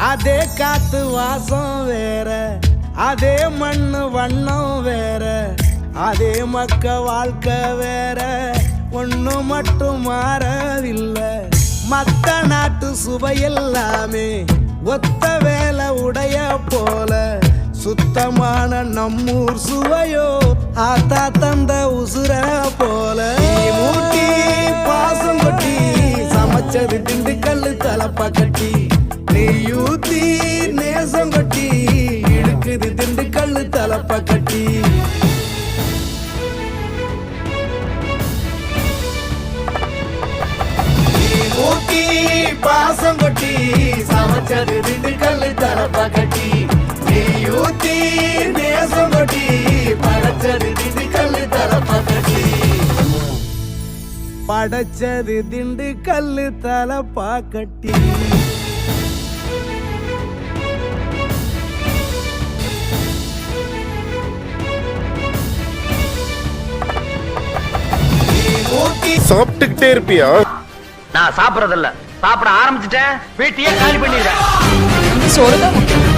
அதே காத்து வாசம் வேற, அதே மண்ணு வண்ணம் வேற, அதே மக்க வாழ்க்கை வேற, ஒண்ணு மட்டும் மாறவில்லை. மத்த நாட்டு சுவையெல்லாமே ஒத்த வேலை உடைய போல, சுத்தமான நம்மூர் சுவையோ ஆத்தா தந்த உசுர போல. மூட்டி பாசம் கொட்டி சமைச்சது திண்டுக்கல் தலப்பா கட்டி, நெய்யூத்தி நேசம் கொட்டி இழுக்குது திண்டுக்கல் தலப்பா கட்டி. மூட்டி பாசம் கொட்டி சமைச்சது திண்டுக்கல் தலப்பா கட்டி, நெய்யூத்தி நேசம் கொட்டி படைச்சது திண்டுக்கல் தலப்பா கட்டி. படைச்சது திண்டுக்கல் தலப்பா கட்டி. சாப்பிட்டுக்கிட்டே இருப்பியா? நான் சாப்பிடறதில்ல, சாப்பிட ஆரம்பிச்சுட்டேன் வீட்டையே காலி பண்ணிடுறேன். சோறு தான் முக்கியம்.